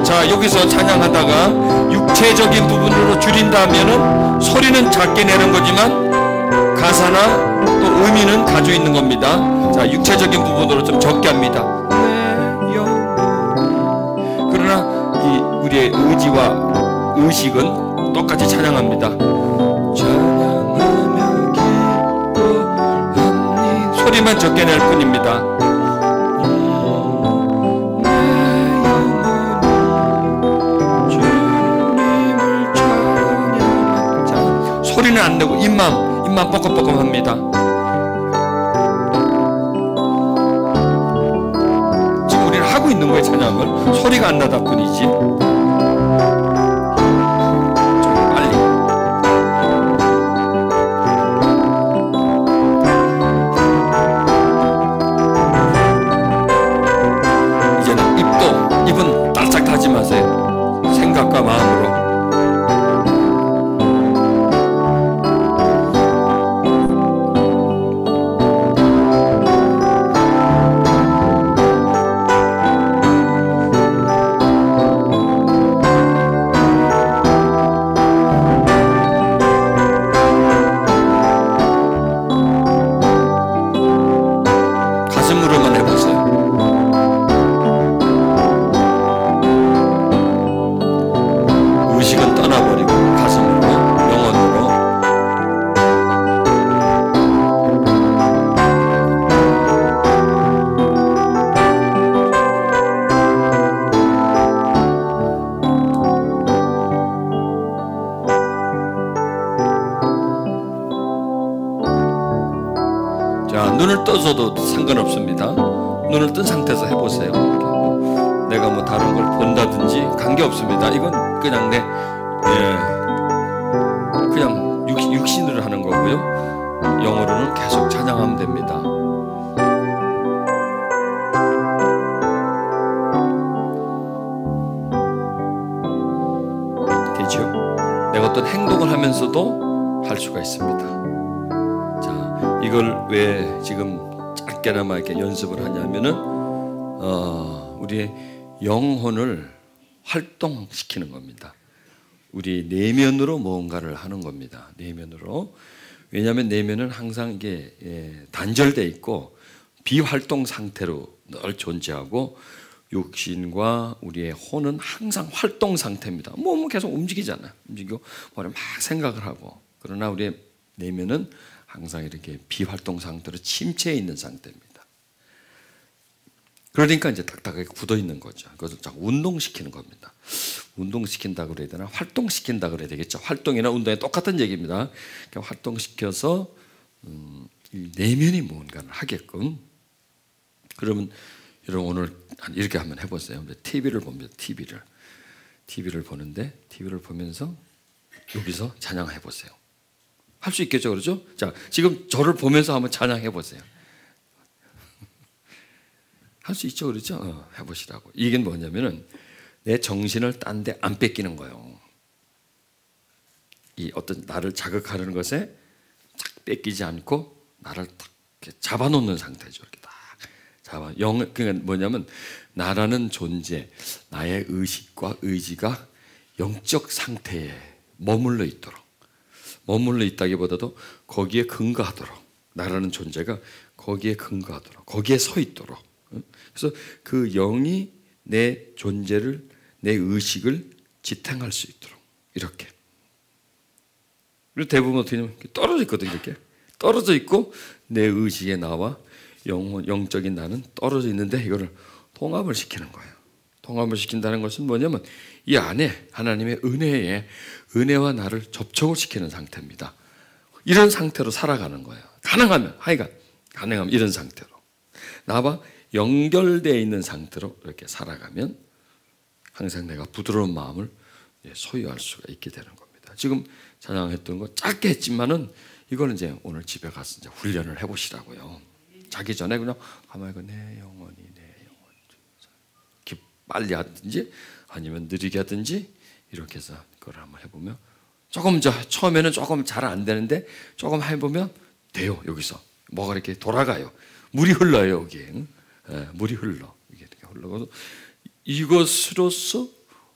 자, 여기서 찬양하다가 육체적인 부분으로 줄인다면은 소리는 작게 내는 거지만 가사나 또 의미는 가지고 있는 겁니다. 자, 육체적인 부분으로 좀 적게 합니다. 내 영혼. 그러나 이 우리의 의지와 의식은 똑같이 찬양합니다. 찬양하며 기뻐합니다. 소리만 적게 낼 뿐입니다. 소리는 안 내고 입만 뻐끔뻐끔합니다. 지금 우리는 하고 있는 거예요. 찬양을 소리가 안 나다 뿐이지. 좀 빨리. 이제는 입은 딸짝 하지 마세요. 생각과 마음으로. 눈을 떠서도 상관없습니다. 눈을 뜬 상태에서 해보세요. 내가 뭐 다른 걸 본다든지 관계없습니다. 이건 그냥 그냥 육신으로 하는 거고요. 영어로는 계속 찬양하면 됩니다. 되죠? 내가 어떤 행동을 하면서도 할 수가 있습니다. 이걸 왜 지금 짧게나마 이렇게 연습을 하냐면은 우리의 영혼을 활동시키는 겁니다. 우리 내면으로 무언가를 하는 겁니다. 내면으로. 왜냐하면 내면은 항상 이게 단절되어 있고 비활동 상태로 늘 존재하고 육신과 우리의 혼은 항상 활동 상태입니다. 몸은 계속 움직이잖아요. 움직이고 머리 막 생각을 하고. 그러나 우리의 내면은 항상 이렇게 비활동 상태로 침체해 있는 상태입니다. 그러니까 이제 딱딱하게 굳어 있는 거죠. 그것을 자꾸 운동시키는 겁니다. 운동시킨다 그래야 되나? 활동시킨다 그래야 되겠죠. 활동이나 운동이 똑같은 얘기입니다. 그러니까 활동시켜서 내면이 무언가를 하게끔. 그러면 여러분 오늘 이렇게 한번 해보세요. TV를 봅니다. TV를 보는데 TV를 보면서 여기서 찬양해 보세요. 할 수 있겠죠, 그렇죠? 자, 지금 저를 보면서 한번 찬양해 보세요. 할 수 있죠, 그렇죠? 해보시라고. 이게 뭐냐면은 내 정신을 딴 데 안 뺏기는 거예요. 이 어떤 나를 자극하는 것에 딱 뺏기지 않고 나를 딱 잡아놓는 상태죠. 이렇게 딱 그러니까 뭐냐면 나라는 존재, 나의 의식과 의지가 영적 상태에 머물러 있도록. 머물러 있다기보다도 거기에 근거하도록, 나라는 존재가 거기에 근거하도록, 거기에 서 있도록. 그래서 그 영이 내 존재를, 내 의식을 지탱할 수 있도록 이렇게. 그리고 대부분 어떻게 하냐면 떨어져 있거든요. 이렇게 떨어져 있고 내 의식의 나와 영적인 나는 떨어져 있는데 이거를 통합을 시키는 거예요. 통합을 시킨다는 것은 뭐냐면 이 안에 하나님의 은혜와 나를 접촉을 시키는 상태입니다. 이런 상태로 살아가는 거예요. 가능하면 이런 상태로 나와 연결되어 있는 상태로 이렇게 살아가면 항상 내가 부드러운 마음을 소유할 수가 있게 되는 겁니다. 지금 찬양했던 거 짧게 했지만은 이거는 이제 오늘 집에 가서 이제 훈련을 해보시라고요. 자기 전에 그냥 가만히 내 영혼이 빨리 하든지 아니면 느리게 하든지 이렇게 해서 그걸 한번 해보면 조금 처음에는 조금 잘 안 되는데 조금 해보면 돼요. 여기서 뭐가 이렇게 돌아가요. 물이 흘러요. 여기 물이 흘러. 이게 이렇게 흘러가서 이것으로서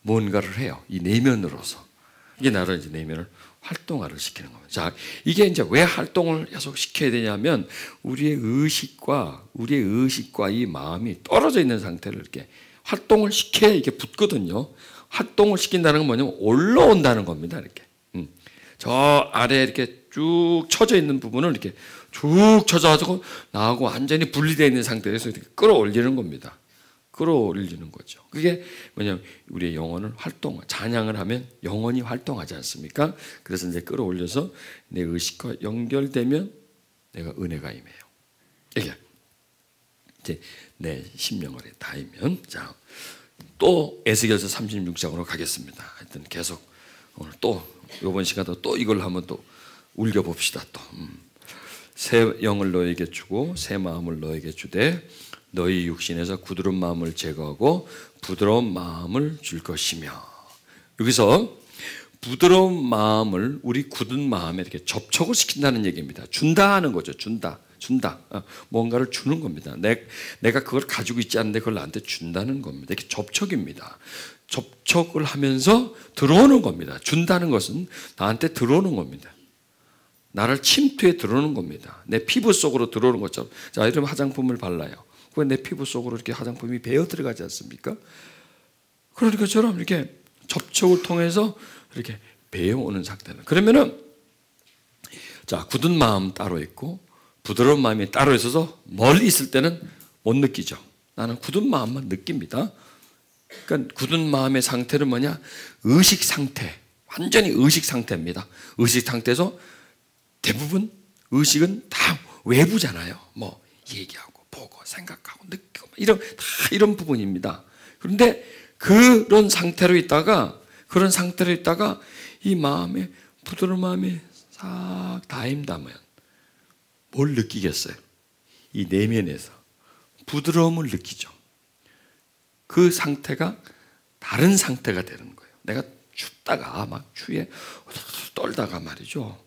뭔가를 해요. 이 내면으로서. 이게 나를 이제 내면을 활동화를 시키는 겁니다. 자, 이게 이제 왜 활동을 계속 시켜야 되냐면 우리의 의식과 이 마음이 떨어져 있는 상태를 이렇게 활동을 시켜야 이게 붙거든요. 활동을 시킨다는 건 뭐냐면 올라온다는 겁니다. 이렇게. 저 아래에 이렇게 쭉 쳐져 있는 부분을 이렇게 쭉 쳐져가지고 나하고 완전히 분리되어 있는 상태에서 이렇게 끌어올리는 겁니다. 끌어올리는 거죠. 그게 뭐냐면 우리의 영혼을 찬양을 하면 영혼이 활동하지 않습니까? 그래서 이제 끌어올려서 내 의식과 연결되면 내가 은혜가 임해요. 이게 이제 내 심령을에 닿으면, 자, 또 에스겔서 36장으로 가겠습니다. 하여튼 계속 오늘 또 이번 시간도 또 이걸 한번 또 울려 봅시다. 또 새 영을 너에게 주고 새 마음을 너에게 주되 너희 육신에서 굳은 마음을 제거하고 부드러운 마음을 줄 것이며, 여기서 부드러운 마음을 우리 굳은 마음에 이렇게 접촉을 시킨다는 얘기입니다. 준다 하는 거죠. 준다. 뭔가를 주는 겁니다. 내가 그걸 가지고 있지 않는데 그걸 나한테 준다는 겁니다. 이렇게 접촉입니다. 접촉을 하면서 들어오는 겁니다. 준다는 것은 나한테 들어오는 겁니다. 나를 침투해 들어오는 겁니다. 내 피부 속으로 들어오는 것처럼. 자, 이러면 화장품을 발라요. 왜 내 피부 속으로 이렇게 화장품이 배어 들어가지 않습니까? 그러니까 것처럼 이렇게 접촉을 통해서 이렇게 배어오는 상태는. 그러면은, 자, 굳은 마음 따로 있고 부드러운 마음이 따로 있어서 멀리 있을 때는 못 느끼죠. 나는 굳은 마음만 느낍니다. 그러니까 굳은 마음의 상태는 뭐냐? 의식 상태. 완전히 의식 상태입니다. 의식 상태에서 대부분 의식은 다 외부잖아요. 뭐 얘기하고 보고 생각하고 느끼고 이런 부분입니다. 그런데 그런 상태로 있다가 이 마음에 부드러운 마음이 싹 닿으면 뭘 느끼겠어요? 이 내면에서 부드러움을 느끼죠. 그 상태가 다른 상태가 되는 거예요. 내가 춥다가 막 추위에 떨다가 말이죠.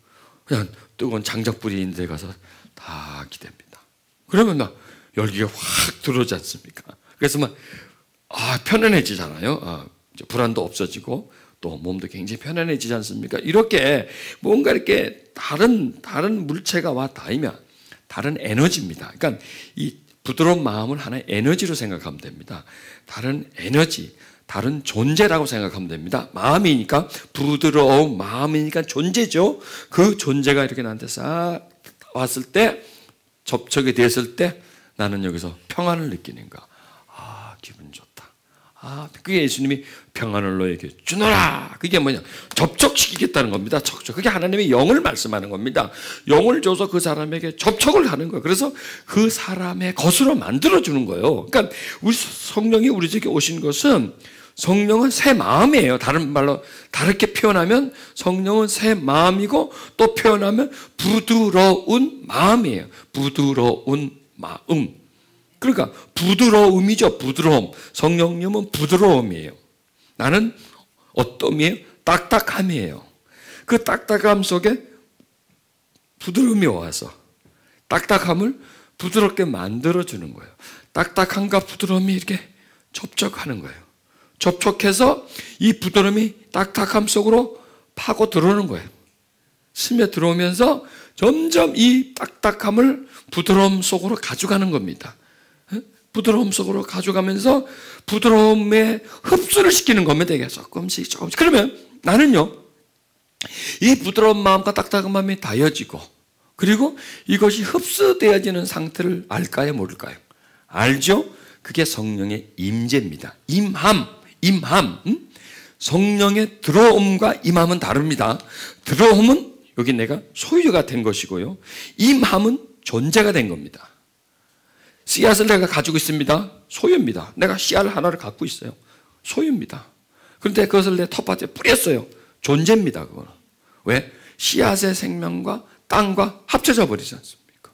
그냥 뜨거운 장작불이 있는 데 가서 다 기댑니다. 그러면 막 열기가 확 들어오지 않습니까? 그래서 막 편안해지잖아요. 불안도 없어지고 또 몸도 굉장히 편안해지지 않습니까? 이렇게 뭔가 이렇게 다른 물체가 와 닿으면 다른 에너지입니다. 그러니까 이 부드러운 마음을 하나의 에너지로 생각하면 됩니다. 다른 에너지, 다른 존재라고 생각하면 됩니다. 마음이니까, 부드러운 마음이니까 존재죠. 그 존재가 이렇게 나한테 싹 왔을 때, 접촉이 됐을 때 나는 여기서 평안을 느끼는가. 기분 좋다. 그게 예수님이 평안을 너에게 주노라. 그게 뭐냐? 접촉시키겠다는 겁니다. 그게 하나님의 영을 말씀하는 겁니다. 영을 줘서 그 사람에게 접촉을 하는 거예요. 그래서 그 사람의 것으로 만들어주는 거예요. 그러니까 우리 성령이 우리에게 오신 것은, 성령은 새 마음이에요. 다른 말로 다르게 표현하면 성령은 새 마음이고, 또 표현하면 부드러운 마음이에요. 부드러운 마음. 그러니까 부드러움이죠. 부드러움. 성령님은 부드러움이에요. 나는 어떠함이에요? 딱딱함이에요. 그 딱딱함 속에 부드러움이 와서 딱딱함을 부드럽게 만들어주는 거예요. 딱딱함과 부드러움이 이렇게 접촉하는 거예요. 접촉해서 이 부드러움이 딱딱함 속으로 파고 들어오는 거예요. 스며 들어오면서 점점 이 딱딱함을 부드러움 속으로 가져가는 겁니다. 부드러움 속으로 가져가면서 부드러움에 흡수를 시키는 겁니다. 이게 조금씩. 그러면 나는요, 이 부드러운 마음과 딱딱한 마음이 닿아지고, 그리고 이것이 흡수되어지는 상태를 알까요, 모를까요? 알죠? 그게 성령의 임재입니다. 임함. 성령의 들어옴과 임함은 다릅니다. 들어옴은 여기 내가 소유가 된 것이고요. 임함은 존재가 된 겁니다. 씨앗을 내가 가지고 있습니다. 소유입니다. 내가 씨앗 하나를 갖고 있어요. 소유입니다. 그런데 그것을 내 텃밭에 뿌렸어요. 존재입니다. 그거는. 왜? 씨앗의 생명과 땅과 합쳐져 버리지 않습니까?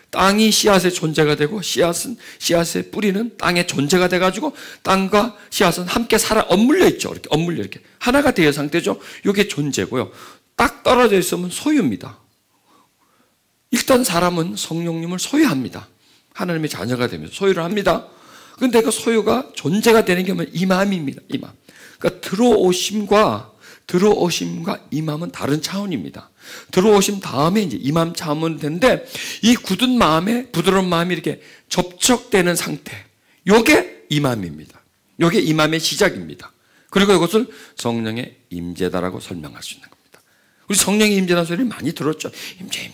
땅이 씨앗의 존재가 되고, 씨앗의 뿌리는 땅의 존재가 돼가지고 땅과 씨앗은 함께 엇물려 있죠. 이렇게 하나가 되어 상태죠. 이게 존재고요. 딱 떨어져 있으면 소유입니다. 일단 사람은 성령님을 소유합니다. 하나님의 자녀가 되면서 소유를 합니다. 그런데 그 소유가 존재가 되는 게 뭐냐면 임함입니다. 임함. 그러니까 들어오심과 임함은 다른 차원입니다. 들어오심 다음에 이제 임함 차원은 되는데, 이 굳은 마음에 부드러운 마음이 이렇게 접촉되는 상태, 요게 임함입니다. 요게 임함의 시작입니다. 그리고 이것을 성령의 임재다라고 설명할 수 있는 겁니다. 우리 성령의 임재라는 소리를 많이 들었죠. 임재.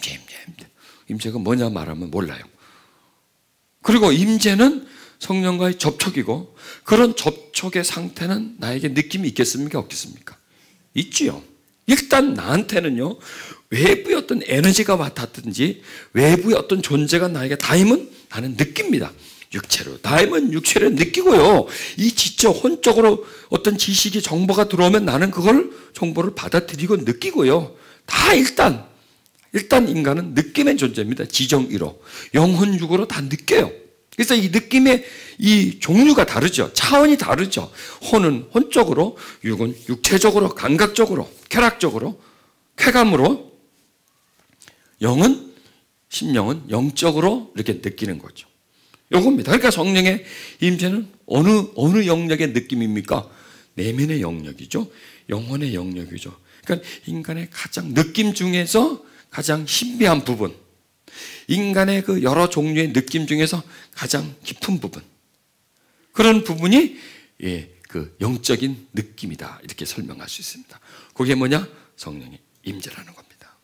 임재가 뭐냐 말하면 몰라요. 그리고 임재는 성령과의 접촉이고, 그런 접촉의 상태는 나에게 느낌이 있겠습니까? 없겠습니까? 있지요. 일단 나한테는요, 외부의 어떤 에너지가 와닿든지 외부의 어떤 존재가 나에게 닿으면 나는 느낍니다. 육체로 닿으면 육체로 느끼고요, 이 지적 혼적으로 어떤 지식이 정보가 들어오면 나는 그걸 정보를 받아들이고 느끼고요. 다 일단 인간은 느낌의 존재입니다. 지정이로 영혼육으로 다 느껴요. 그래서 이 느낌의 이 종류가 다르죠. 차원이 다르죠. 혼은 혼적으로, 육은 육체적으로, 감각적으로, 쾌락적으로, 쾌감으로, 심령은 영적으로 이렇게 느끼는 거죠. 요겁니다. 그러니까 성령의 임재는 어느 영역의 느낌입니까? 내면의 영역이죠. 영혼의 영역이죠. 그러니까 인간의 가장 느낌 중에서 가장 신비한 부분, 인간의 그 여러 종류의 느낌 중에서 가장 깊은 부분, 그런 부분이 그 영적인 느낌이다, 이렇게 설명할 수 있습니다. 그게 뭐냐? 성령의 임재라는 겁니다.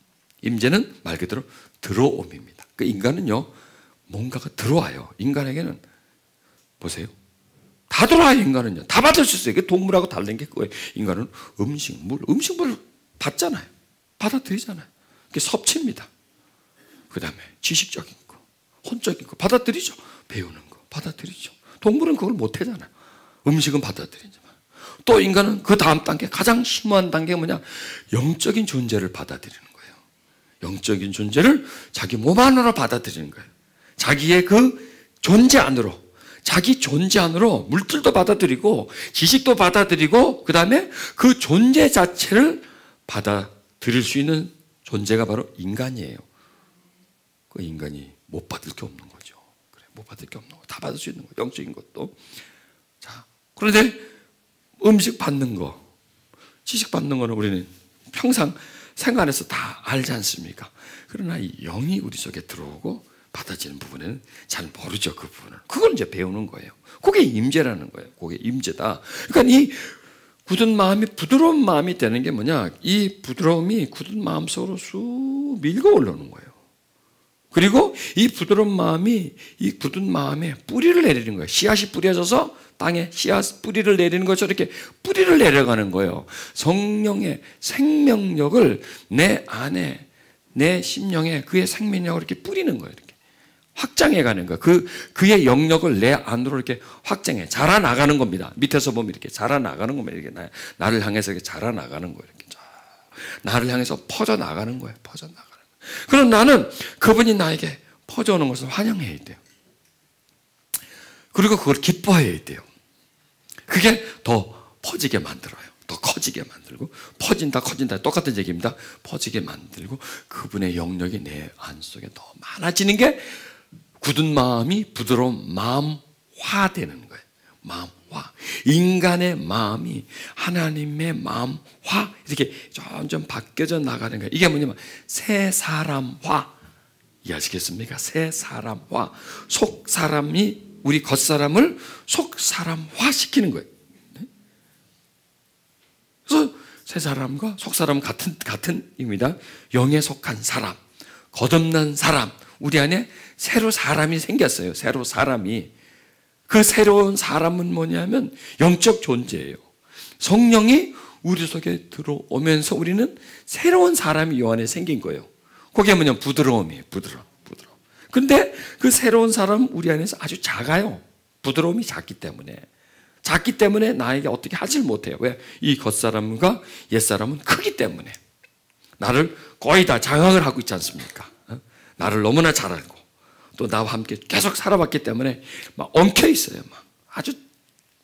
임재는 말 그대로 들어옴입니다. 그 인간은요, 뭔가가 들어와요. 인간에게는 보세요, 다 들어와요. 인간은요, 다 받을 수 있어요. 이게 동물하고 다른 게 그거예요. 인간은 음식물을 받잖아요. 받아들이잖아요. 그게 섭취입니다. 그 다음에 지식적인 거, 혼적인 거 받아들이죠. 배우는 거 받아들이죠. 동물은 그걸 못 하잖아요. 음식은 받아들이지만, 또 인간은 그 다음 단계, 가장 심오한 단계가 뭐냐? 영적인 존재를 받아들이는 거예요. 영적인 존재를 자기 몸 안으로 받아들이는 거예요. 자기의 그 존재 안으로, 자기 존재 안으로 물질도 받아들이고 지식도 받아들이고, 그 다음에 그 존재 자체를 받아들일 수 있는 존재가 바로 인간이에요. 그 인간이 못 받을 게 없는 거죠. 그래, 못 받을 게 없는 거, 다 받을 수 있는 거, 영적인 것도. 자, 그런데 음식 받는 거, 지식 받는 거는 우리는 평상 생활에서 다 알지 않습니까? 그러나 이 영이 우리 속에 들어오고 받아지는 부분에는 잘 모르죠. 그 부분을. 그걸 이제 배우는 거예요. 그게 임재라는 거예요. 그게 임재다. 그러니까 이 굳은 마음이 부드러운 마음이 되는 게 뭐냐? 이 부드러움이 굳은 마음 속으로 쑥 밀고 올라오는 거예요. 그리고 이 부드러운 마음이 이 굳은 마음에 뿌리를 내리는 거예요. 씨앗이 뿌려져서 땅에 씨앗 뿌리를 내리는 것처럼 이렇게 뿌리를 내려가는 거예요. 성령의 생명력을 내 안에, 내 심령에 그의 생명력을 이렇게 뿌리는 거예요. 이렇게 확장해 가는 거예요. 그의 영역을 내 안으로 이렇게 확장해, 자라나가는 겁니다. 밑에서 보면 이렇게 자라나가는 겁니다. 이렇게 나를 향해서 이렇게 자라나가는 거예요. 이렇게 나를 향해서 퍼져나가는 거예요. 퍼져나가는 거예요. 그럼 나는 그분이 나에게 퍼져오는 것을 환영해야 돼요. 그리고 그걸 기뻐해야 돼요. 그게 더 퍼지게 만들어요. 더 커지게 만들고, 퍼진다 똑같은 얘기입니다. 퍼지게 만들고 그분의 영역이 내 안 속에 더 많아지는 게 굳은 마음이 부드러운 마음화 되는 거예요. 마음화. 인간의 마음이 하나님의 마음화 이렇게 점점 바뀌어져 나가는 거예요. 이게 뭐냐면 새 사람화. 이해하시겠습니까? 새 사람화. 속 사람이 우리 겉사람을 속 사람화 시키는 거예요. 그래서 새 사람과 속 사람은 같은 입니다. 영에 속한 사람, 거듭난 사람. 우리 안에 새로 사람이 생겼어요. 새로 사람이. 그 새로운 사람은 뭐냐면 영적 존재예요. 성령이 우리 속에 들어오면서 우리는 새로운 사람이 요 안에 생긴 거예요. 그게 뭐냐면 부드러움이에요. 부드러움. 근데 그 새로운 사람은 우리 안에서 아주 작아요. 부드러움이 작기 때문에 나에게 어떻게 하질 못해요. 왜? 이 겉사람과 옛사람은 크기 때문에. 나를 거의 다 장악을 하고 있지 않습니까? 나를 너무나 잘 알고 또 나와 함께 계속 살아봤기 때문에 막 엉켜 있어요. 막 아주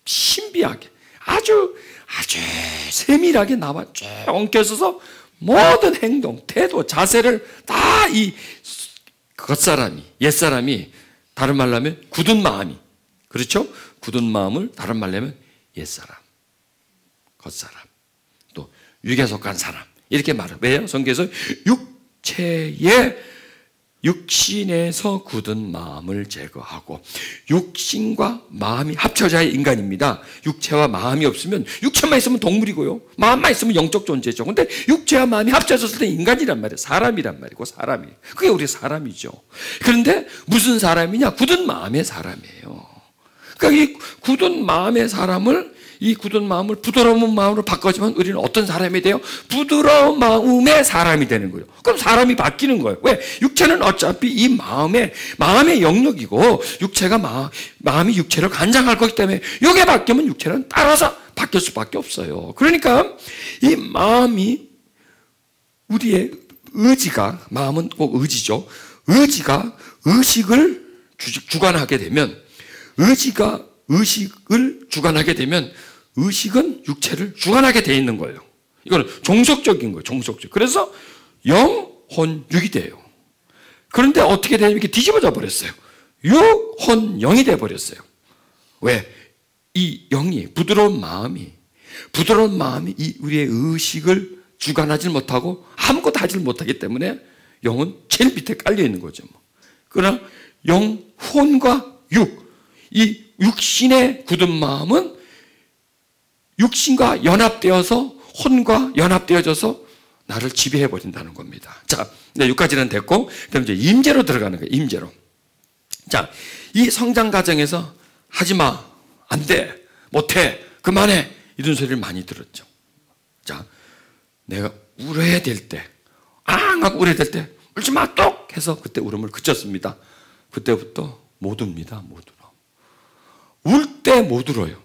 신비하게, 아주 세밀하게 나와 쭉 엉켜 있어서 모든 행동, 태도, 자세를 다 이 겉사람이, 옛사람이, 다른 말로 하면 굳은 마음이, 그렇죠? 굳은 마음을 다른 말로 하면 옛사람. 겉사람, 또 육에 속한 사람 이렇게 말해요. 왜요? 성경에서 육신에서 굳은 마음을 제거하고, 육신과 마음이 합쳐져야 인간입니다. 육체와 마음이 없으면, 육체만 있으면 동물이고요, 마음만 있으면 영적 존재죠. 근데 육체와 마음이 합쳐졌을 때 인간이란 말이에요. 사람이란 말이고, 사람이. 그게 우리 사람이죠. 그런데 무슨 사람이냐? 굳은 마음의 사람이에요. 그러니까 이 굳은 마음의 사람을, 이 굳은 마음을 부드러운 마음으로 바꿔주면 우리는 어떤 사람이 돼요? 부드러운 마음의 사람이 되는 거예요. 그럼 사람이 바뀌는 거예요. 왜? 육체는 어차피 이 마음의 영역이고, 마음이 육체를 관장할 거기 때문에 여기에 바뀌면 육체는 따라서 바뀔 수밖에 없어요. 그러니까 이 마음이, 우리의 의지가, 마음은 꼭 의지죠. 의지가 의식을 주관하게 되면, 의식을 주관하게 되면 의식은 육체를 주관하게 돼 있는 거예요. 이거는 종속적인 거예요. 종속적. 그래서 영, 혼, 육이 돼요. 그런데 어떻게 되냐면 이렇게 뒤집어져 버렸어요. 육, 혼, 영이 돼 버렸어요. 왜? 이 영이, 부드러운 마음이 이 우리의 의식을 주관하지 못하고 아무것도 하지 못하기 때문에 영은 제일 밑에 깔려 있는 거죠. 그러나 영, 혼과 육, 이 육신의 굳은 마음은 육신과 연합되어서, 혼과 연합되어져서 나를 지배해 버린다는 겁니다. 자, 6가지는 됐고, 그럼 이제 임재로 들어가는 거예요. 임재로. 자, 이 성장 과정에서 하지 마, 안 돼, 못해, 그만해, 이런 소리를 많이 들었죠. 자, 내가 울어야 될 때, 앙 하고 울어야 될 때, 울지 마, 똑 해서 그때 울음을 그쳤습니다. 그때부터 못 웁니다. 못 울어. 울 때 못 울어요.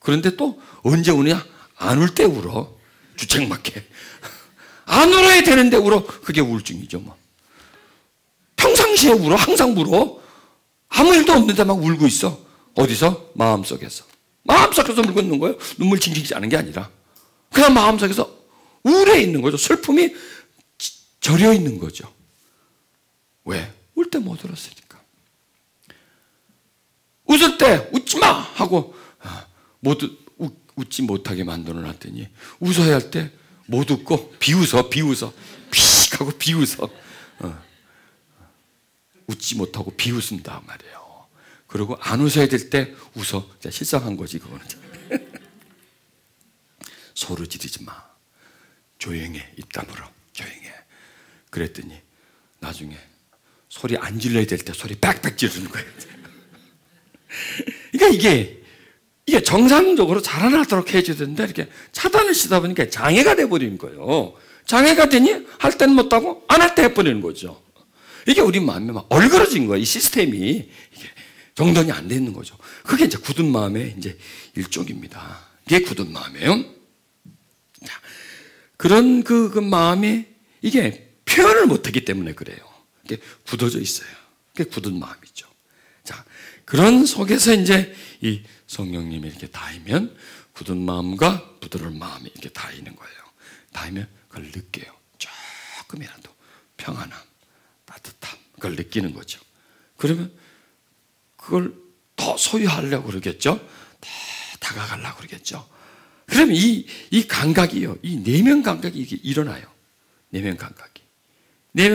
그런데 또 언제 우냐? 안 울 때 울어. 주책맞게. 안 울어야 되는데 울어. 그게 우울증이죠, 뭐. 평상시에 울어. 항상 울어. 아무 일도 없는데 막 울고 있어. 어디서? 마음속에서. 마음속에서 울고 있는 거예요. 눈물 징징지 않은 게 아니라. 그냥 마음속에서 우울해 있는 거죠. 슬픔이 절여 있는 거죠. 왜? 울 때 못 울었으니까. 웃을 때 웃지 마! 하고 웃지 못하게 만들어 놨더니, 웃어야 할 때 못 웃고 비웃어. 픽 하고 비웃어. 웃지 못하고 비웃는다 말이에요. 그리고 안 웃어야 될 때 웃어. 실상한 거지, 그거는. 소리 지르지 마. 조용해. 입 다물어. 조용해. 그랬더니 나중에 소리 안 질러야 될 때 소리 빽빽 지르는 거예요. 그러니까 이게 정상적으로 자라나도록 해줘야 되는데, 이렇게 차단을 시다 보니까 장애가 돼버리는 거예요. 장애가 되니 할 때는 못하고 안 할 때 해버리는 거죠. 이게 우리 마음에 막 얼그러진 거예요. 이 시스템이 이게 정돈이 안 되는 거죠. 그게 이제 굳은 마음의 이제 일종입니다. 이게 굳은 마음이에요. 자, 그런 그 마음이 이게 표현을 못하기 때문에 그래요. 이게 굳어져 있어요. 그게 굳은 마음이죠. 자, 그런 속에서 이제 이 성령님이 이렇게 닿으면 굳은 마음과 부드러운 마음이 이렇게 닿이는 거예요. 닿으면 그걸 느껴요. 조금이라도 평안함, 따뜻함, 그걸 느끼는 거죠. 그러면 그걸 더 소유하려고 그러겠죠. 더 다가가려고 그러겠죠. 그러면 이 감각이요, 이 내면 감각이 이게 일어나요. 내면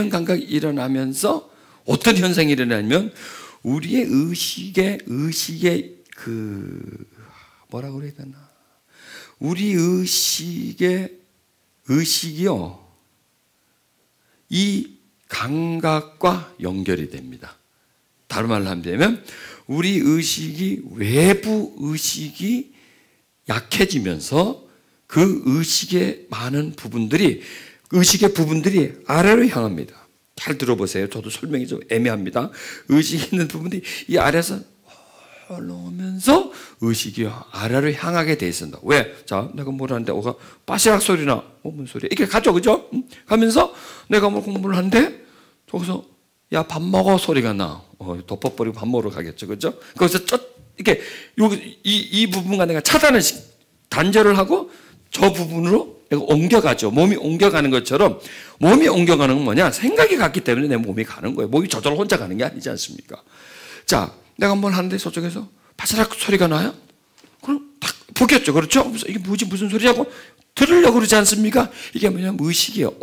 감각이 일어나면서 어떤 현상이 일어나냐면, 우리의 의식의 뭐라고 그래야 되나? 우리 의식이요, 이 감각과 연결이 됩니다. 다른 말로 하면 우리 외부 의식이 약해지면서 그 의식의 부분들이 아래로 향합니다. 잘 들어보세요. 저도 설명이 좀 애매합니다. 의식이 있는 부분이 이 아래에서 올라오면서 의식이 아래로 향하게 돼 있습니다. 왜? 자, 내가 뭘 하는데 오가 빠시락 소리나, 뭔 소리야? 이렇게 가죠, 그죠? 가면서 내가 뭘 공부를 하는데 저기서 야, 밥 먹어 소리가 나. 덮어버리고 밥 먹으러 가겠죠, 그죠? 거기서 이렇게 이 부분과 내가 단절을 하고 저 부분으로 내가 옮겨가죠. 몸이 옮겨가는 것처럼, 몸이 옮겨가는 건 뭐냐? 생각이 갔기 때문에 내 몸이 가는 거예요. 몸이 저절로 혼자 가는 게 아니지 않습니까? 자, 내가 뭘 하는데 저쪽에서 바스락 소리가 나요? 그럼 딱 보겠죠. 그렇죠? 이게 뭐지, 무슨 소리냐고 들으려고 그러지 않습니까? 이게 뭐냐면 의식이에요.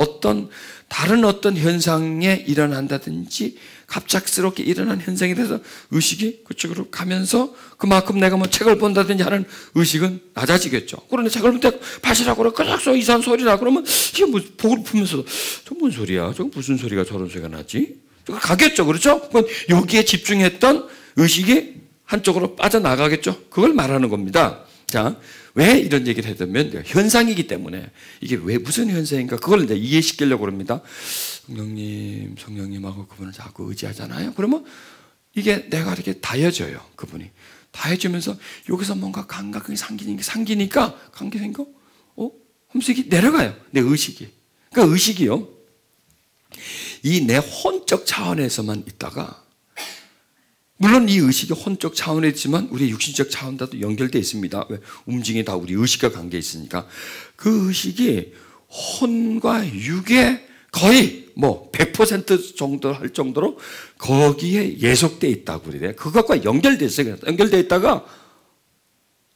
다른 어떤 현상에 일어난다든지 갑작스럽게 일어난 현상에 대해서 의식이 그쪽으로 가면서 그만큼 내가 뭐 책을 본다든지 하는 의식은 낮아지겠죠. 그런데 책을 볼 때 파시라고 그래. 그냥 이상한 소리라 그러면 이게 뭐 복을 풀면서 저 뭔 소리야? 저 무슨 소리가 저런 소리가 나지? 저거 가겠죠. 그렇죠? 그건 여기에 집중했던 의식이 한쪽으로 빠져나가겠죠. 그걸 말하는 겁니다. 자, 왜 이런 얘기를 했냐면 현상이기 때문에 이게 왜 무슨 현상인가 그걸 이제 이해시키려고 합니다. 성령님하고 그분을 자꾸 의지하잖아요. 그러면 이게 내가 이렇게 다해져요. 그분이 다해지면서 여기서 뭔가 감각이 생기니까 감각이 생겨? 하면서 이게 내려가요. 내 의식이. 그러니까 의식이요. 이 내 혼적 차원에서만 있다가 물론 이 의식이 혼적 차원에 있지만 우리 육신적 차원과도 연결되어 있습니다. 왜? 움직임이 다 우리 의식과 관계 있으니까. 그 의식이 혼과 육에 거의 뭐 100% 정도 할 정도로 거기에 예속되어 있다고 그래요. 그것과 연결되어 있어요. 연결되어 있다가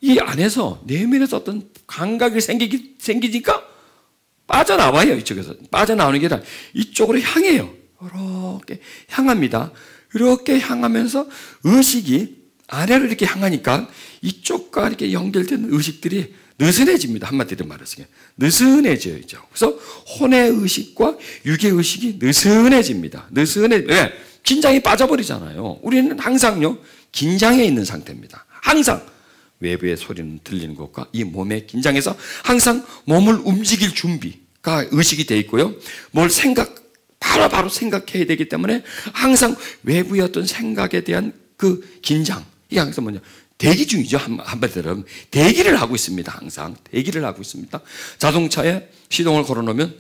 이 안에서 내면에서 어떤 감각이 생기니까 빠져나와요. 이쪽에서. 빠져나오는 게 아니라 이쪽으로 향해요. 이렇게 향합니다. 이렇게 향하면서 의식이 아래로 이렇게 향하니까 이쪽과 이렇게 연결된 의식들이 느슨해집니다. 한마디로 말해서. 느슨해져요. 그래서 혼의 의식과 육의 의식이 느슨해집니다. 왜? 긴장이 빠져버리잖아요. 우리는 항상요, 긴장해 있는 상태입니다. 항상. 외부의 소리는 들리는 것과 이 몸의 긴장해서 항상 몸을 움직일 준비가 의식이 되어 있고요. 뭘 바로 생각해야 되기 때문에 항상 외부의 어떤 생각에 대한 그 긴장, 이게 항상 뭐냐, 대기 중이죠. 한마디로 대기를 하고 있습니다. 항상 대기를 하고 있습니다. 자동차에 시동을 걸어놓으면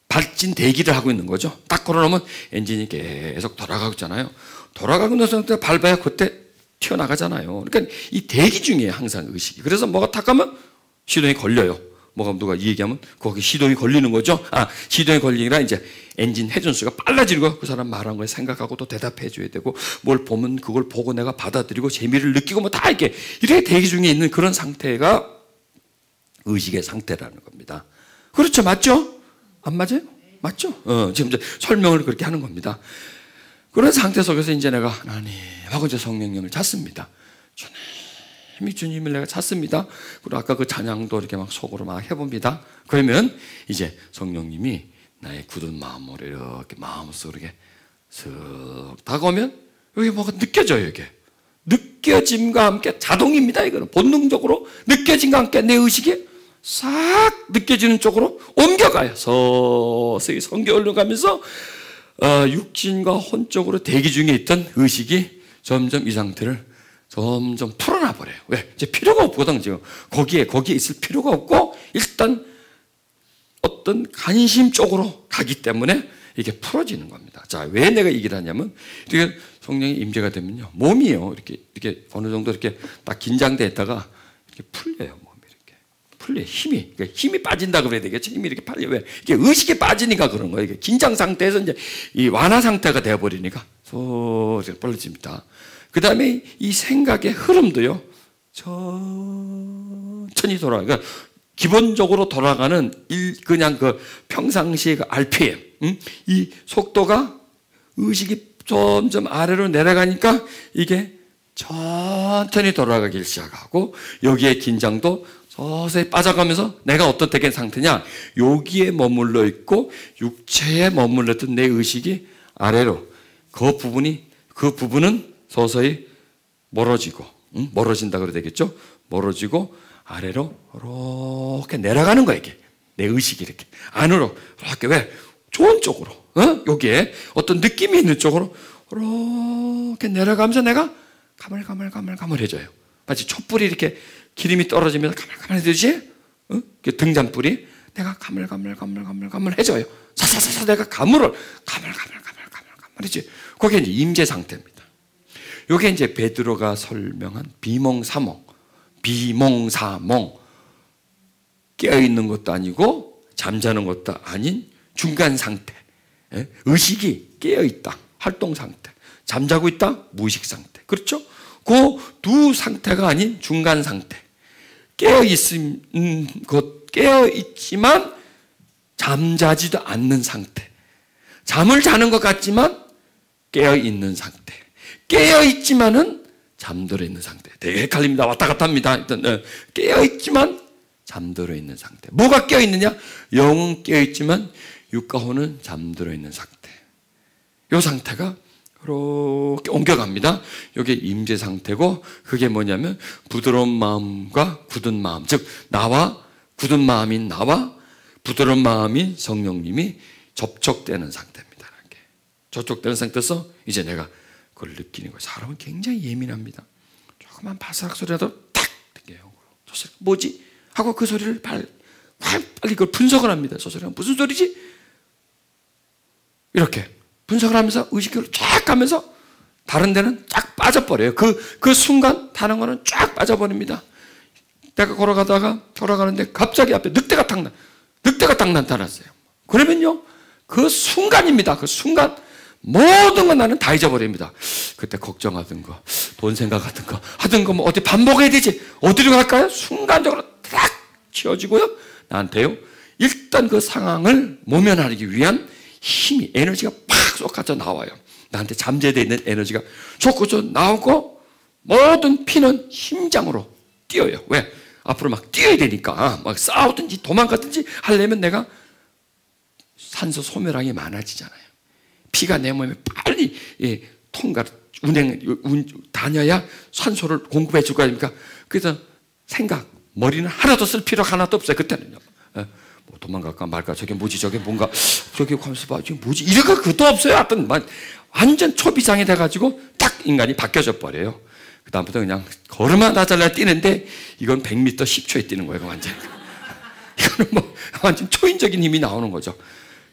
발진 대기를 하고 있는 거죠. 딱 걸어놓으면 엔진이 계속 돌아가고 있잖아요. 돌아가고 나서 밟아야 그때 튀어나가잖아요. 그러니까 이 대기 중이에요. 항상 의식이. 그래서 뭐가 탁 하면 시동이 걸려요. 뭐가 누가 이 얘기하면 거기 시동이 걸리는 거죠. 시동이 걸리니까 이제 엔진 회전수가 빨라지고 그 사람 말한 걸 생각하고 또 대답해 줘야 되고 뭘 보면 그걸 보고 내가 받아들이고 재미를 느끼고 뭐 다 이렇게 대기 중에 있는 그런 상태가 의식의 상태라는 겁니다. 그렇죠. 맞죠? 안 맞아요? 맞죠? 지금 이제 설명을 그렇게 하는 겁니다. 그런 상태 속에서 이제 내가 하나님 하고 이제 성령님을 찾습니다. 주님을 내가 찾습니다. 그리고 아까 그 찬양도 이렇게 막 속으로 막 해봅니다. 그러면 이제 성령님이 나의 굳은 마음으로 이렇게 마음속으로 이렇게 쓱 다가오면 여기 뭐가 느껴져요. 이게 느껴짐과 함께 자동입니다. 이거는 본능적으로 느껴짐과 함께 내 의식이 싹 느껴지는 쪽으로 옮겨가요. 서서히 성경을 가면서 육신과 혼적으로 대기 중에 있던 의식이 점점 이 상태를 점점 풀어놔 버려요. 왜? 이제 필요가 없거든. 지금 거기에 있을 필요가 없고 일단 어떤 관심 쪽으로 가기 때문에 이게 풀어지는 겁니다. 자, 왜 내가 얘기를 하냐면 이게 성령이 임재가 되면요, 몸이요 이렇게 어느 정도 이렇게 딱 긴장돼 있다가 이렇게 풀려요. 몸이 이렇게 풀려 힘이. 그러니까 힘이 빠진다 그래야 되겠죠. 힘이 이렇게 팔려. 왜? 이게 의식이 빠지니까 그런 거예요. 이게 긴장 상태에서 이제 이 완화 상태가 되어 버리니까 소리 빨라집니다. 그 다음에 이 생각의 흐름도요, 천천히 돌아가요. 그러니까 기본적으로 돌아가는 그냥 그 평상시의 그 RPM, 이 속도가 의식이 점점 아래로 내려가니까 이게 천천히 돌아가기 시작하고 여기에 긴장도 서서히 빠져가면서 내가 어떤 되게 상태냐, 여기에 머물러 있고 육체에 머물렀던 내 의식이 아래로 그 부분은 서서히 멀어지고, 멀어진다 그래야 되겠죠? 멀어지고 아래로 이렇게 내려가는 거야. 이게 내 의식이 이렇게 안으로 이렇게, 왜? 좋은 쪽으로, 여기에 어떤 느낌이 있는 쪽으로 이렇게 내려가면서 내가 가물가물해져요. 마치 촛불이 이렇게 기름이 떨어지면서 가물가물해지지? 등잔불이 내가 가물가물해져요. 사사사사 내가 가물가물해지. 그게 이제 임재 상태입니다. 이게 이제 베드로가 설명한 비몽사몽, 깨어있는 것도 아니고 잠자는 것도 아닌 중간 상태. 의식이 깨어있다, 활동 상태. 잠자고 있다, 무의식 상태. 그렇죠? 그 두 상태가 아닌 중간 상태. 깨어있지만 잠자지도 않는 상태. 잠을 자는 것 같지만 깨어있는 상태. 깨어있지만은 잠들어 있는 상태. 되게 헷갈립니다. 왔다 갔다 합니다. 일단 깨어있지만 잠들어 있는 상태. 뭐가 깨어있느냐? 영은 깨어있지만 육가호는 잠들어 있는 상태. 이 상태가 이렇게 옮겨갑니다. 이게 임재 상태고, 그게 뭐냐면 부드러운 마음과 굳은 마음, 즉 나와 굳은 마음인 나와 부드러운 마음인 성령님이 접촉되는 상태입니다. 이렇게 접촉되는 상태에서 이제 내가 그걸 느끼는 거예요. 사람은 굉장히 예민합니다. 조그만 바스락 소리라도 탁 느껴요. 저 소리 뭐지? 하고 그 소리를 빨리 그걸 분석을 합니다. 저 소리가 무슨 소리지? 이렇게 분석을 하면서 의식으로 쫙 가면서 다른 데는 쫙 빠져버려요. 그 순간 다른 거는 쫙 빠져버립니다. 내가 걸어가는데 갑자기 앞에 늑대가 딱 나타났어요. 그러면요, 그 순간입니다. 그 순간 모든 건 나는 다 잊어버립니다. 그때 걱정하던 거, 돈 생각하던 거, 하던 거 뭐 어디 밥 먹어야 되지? 어디로 갈까요? 순간적으로 딱 지워지고요. 나한테요, 일단 그 상황을 모면하기 위한 힘이, 에너지가 팍 쏟아져 나와요. 나한테 잠재되어 있는 에너지가 솟구쳐 나오고 모든 피는 심장으로 뛰어요. 왜? 앞으로 막 뛰어야 되니까. 막 싸우든지 도망가든지 하려면 내가 산소 소멸량이 많아지잖아요. 피가 내 몸에 빨리 다녀야 산소를 공급해 줄 거 아닙니까? 그래서 머리는 하나도 쓸 필요가 하나도 없어요. 그때는요. 뭐 도망갈까 말까, 저게 뭐지, 저게 뭔가, 저게 하면서 봐, 저게 뭐지, 이래가 그것도 없어요. 하여튼 완전 초비상이 돼가지고 딱 인간이 바뀌어져 버려요. 그다음부터 그냥 걸음만 다 잘라 뛰는데 이건 100m 10초에 뛰는 거예요. 완전. 이거는 뭐 완전 초인적인 힘이 나오는 거죠.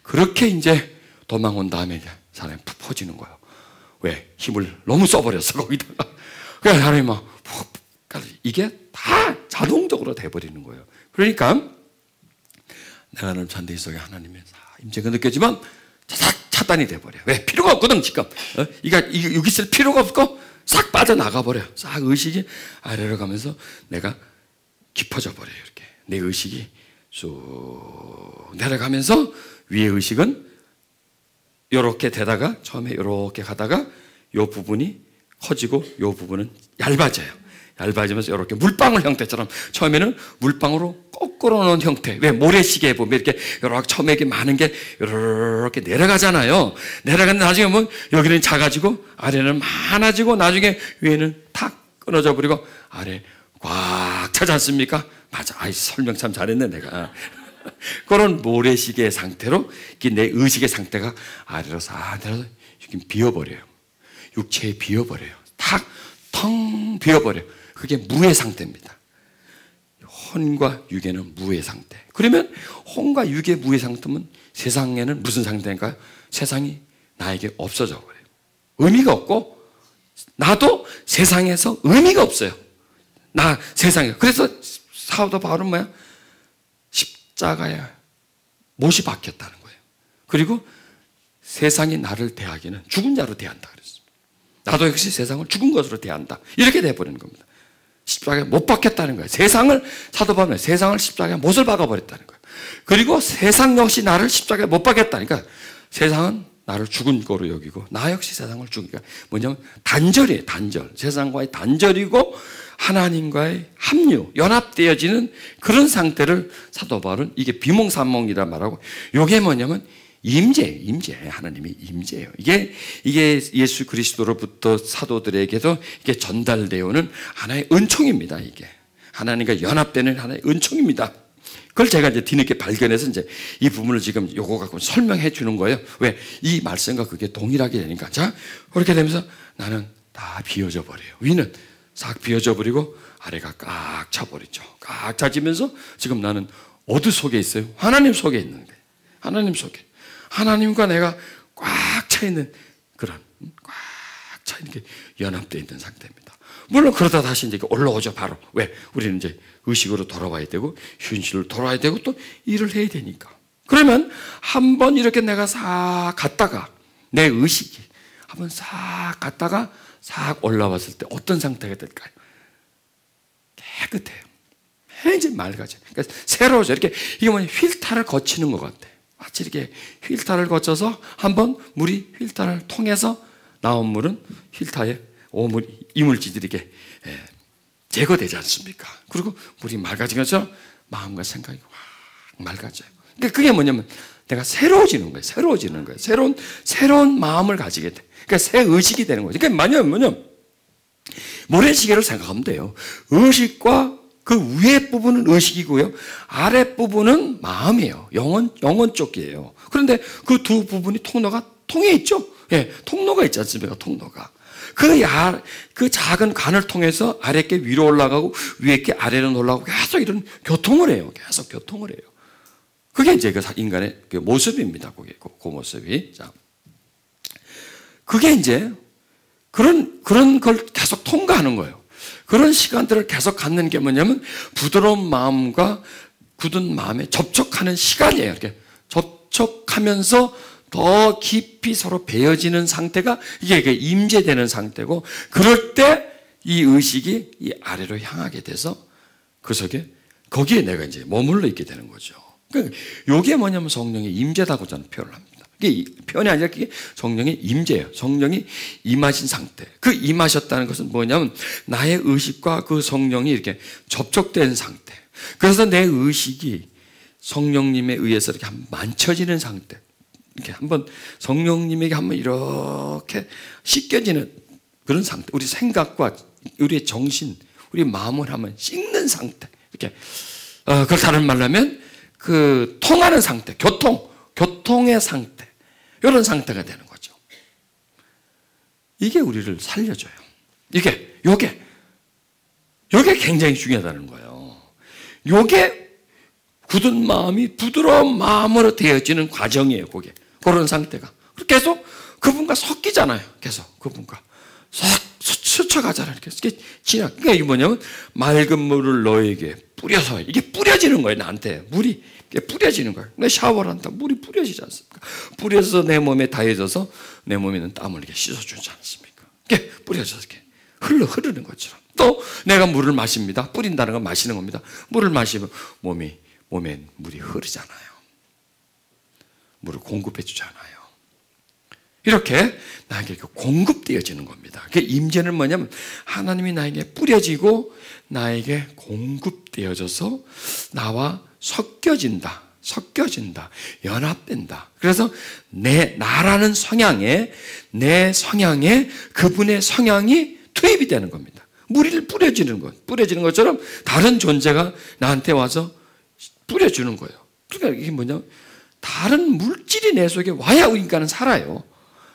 그렇게 이제 도망온 다음에 사람이 푹 퍼지는 거예요. 왜? 힘을 너무 써버렸어, 거기다가. 그래서 사람이 이게 다 자동적으로 돼버리는 거예요. 그러니까 내가 하는 잔대기 속에 하나님의 임재가 느껴지면 차단이 돼버려요. 왜? 필요가 없거든, 지금. 여기 있을 필요가 없고 싹 빠져나가 버려요. 싹 의식이 아래로 가면서 내가 깊어져 버려요. 이렇게 내 의식이 쭉 내려가면서 위의 의식은 이렇게 되다가 처음에 이렇게 가다가 이 부분이 커지고 이 부분은 얇아져요. 얇아지면서 이렇게 물방울 형태처럼 처음에는 물방울로 거꾸로 놓은 형태. 왜? 모래시계 보면 이렇게 처음에 이렇게 많은 게 이렇게 내려가잖아요. 내려가는데 나중에 보면 여기는 작아지고 아래는 많아지고 나중에 위에는 탁 끊어져 버리고 아래 꽉 차지 않습니까? 맞아. 설명 참 잘했네, 내가. 그런 모래시계의 상태로 내 의식의 상태가 아래로 싹 내려서 비어버려요. 육체에 비어버려요. 탁 텅 비어버려요. 그게 무의 상태입니다. 혼과 육에는 무의 상태. 그러면 혼과 육의 무의 상태면 세상에는 무슨 상태인가요? 세상이 나에게 없어져 버려요. 의미가 없고 나도 세상에서 의미가 없어요. 세상에. 그래서 사도 바울은 뭐야? 십자가에 못이 박혔다는 거예요. 그리고 세상이 나를 대하기는 죽은 자로 대한다 그랬습니다. 나도 역시 세상을 죽은 것으로 대한다. 이렇게 돼버리는 겁니다. 십자가에 못 박혔다는 거예요. 사도 바울은 세상을 십자가에 못을 박아버렸다는 거예요. 그리고 세상 역시 나를 십자가에 못 박였다니까. 세상은 나를 죽은 거로 여기고 나 역시 세상을 죽으니까 뭐냐면 단절이에요. 단절. 세상과의 단절이고 하나님과의 합류, 연합되어지는 그런 상태를 사도 바울은 이게 비몽사몽이라 말하고, 이게 뭐냐면 임재, 하나님의 임재예요. 이게 예수 그리스도로부터 사도들에게도 이게 전달되어 오는 하나의 은총입니다. 이게 하나님과 연합되는 하나의 은총입니다. 그걸 제가 이제 뒤늦게 발견해서 이제 이 부분을 지금 요거 갖고 설명해 주는 거예요. 왜? 이 말씀과 그게 동일하게 되니까. 자, 그렇게 되면서 나는 다 비워져 버려요. 위는 싹 비워져 버리고 아래가 꽉 차버리죠. 꽉 차지면서 지금 나는 어디 속에 있어요? 하나님 속에 있는 거예요. 하나님 속에. 하나님과 내가 꽉 차 있는 그런, 꽉 차 있는 게 연합되어 있는 상태입니다. 물론 그러다 다시 이제 올라오죠, 바로. 왜? 우리는 이제 의식으로 돌아와야 되고, 현실로 돌아와야 되고, 또 일을 해야 되니까. 그러면 한번 이렇게 내가 싹 갔다가, 내 의식이 한번 싹 갔다가 싹 올라왔을 때 어떤 상태가 될까요? 깨끗해요. 이제 맑아져요. 그러니까 새로워져. 이렇게 이게 뭐냐, 필터를 거치는 것 같아. 마치 이렇게 필터를 거쳐서 한번 물이 필터를 통해서 나온 물은 필터에 이물질들이 이렇게 제거되지 않습니까? 그리고 물이 맑아진 것처럼 마음과 생각이 확 맑아져요. 그러니까 그게 뭐냐면 내가 새로워지는 거예요. 새로워지는 거예요. 새로운 마음을 가지게 돼. 그러니까 새 의식이 되는 거죠. 그러니까 뭐냐면 모래시계를 생각하면 돼요. 의식과 그 위에 부분은 의식이고요. 아래 부분은 마음이에요. 영혼 쪽이에요. 그런데 그 두 부분이 통해 있죠? 예, 통로가 있지 않습니까? 통로가. 그 작은 관을 통해서 아래께 위로 올라가고 위에께 아래로 올라가고 계속 이런 교통을 해요. 계속 교통을 해요. 그게 이제 그 인간의 그 모습입니다. 그 모습이. 자. 그게 이제 그런 걸 계속 통과하는 거예요. 그런 시간들을 계속 갖는 게 뭐냐면 부드러운 마음과 굳은 마음에 접촉하는 시간이에요. 이렇게 접촉하면서 더 깊이 서로 배어지는 상태가 이게 임재되는 상태고, 그럴 때 이 의식이 이 아래로 향하게 돼서 그 속에 거기에 내가 이제 머물러 있게 되는 거죠. 그러니까 이게 뭐냐면 성령의 임재다고 저는 표현을 합니다. 이게 표현이 아니라 그게 성령의 임재예요. 성령이 임하신 상태. 그 임하셨다는 것은 뭐냐면 나의 의식과 그 성령이 이렇게 접촉된 상태. 그래서 내 의식이 성령님에 의해서 이렇게 한번 만쳐지는 상태. 이렇게 한번 성령님에게 한번 이렇게 씻겨지는 그런 상태. 우리 생각과 우리의 정신, 우리 마음을 한번 씻는 상태. 이렇게 그걸 다른 말로 하면 그 통하는 상태, 교통의 상태. 이런 상태가 되는 거죠. 이게 우리를 살려줘요. 요게 굉장히 중요하다는 거예요. 요게 굳은 마음이 부드러운 마음으로 되어지는 과정이에요. 그런 상태가. 계속 그분과 섞이잖아요. 계속 그분과 스쳐가잖아요. 이렇게 지나. 그러니까 이게 뭐냐면 맑은 물을 너에게 뿌려서 이게 뿌려지는 거예요. 나한테 물이 뿌려지는 거예요. 내 샤워를 한다. 물이 뿌려지지 않습니까? 뿌려서 내 몸에 닿여져서 내 몸에 있는 땀을 이렇게 씻어주지 않습니까? 이렇게 뿌려져서 이렇게 흐르는 것처럼. 또 내가 물을 마십니다. 뿌린다는 건 마시는 겁니다. 물을 마시면 몸에 물이 흐르잖아요. 물을 공급해 주잖아요. 이렇게 나에게 공급되어지는 겁니다. 그 임재는 뭐냐면 하나님이 나에게 뿌려지고 나에게 공급되어져서 나와 섞여진다, 연합된다. 그래서 나라는 성향에, 내 성향에 그분의 성향이 투입이 되는 겁니다. 물이 뿌려지는 것처럼 다른 존재가 나한테 와서 뿌려주는 거예요. 그러니까 이게 뭐냐면 다른 물질이 내 속에 와야 인간은 살아요.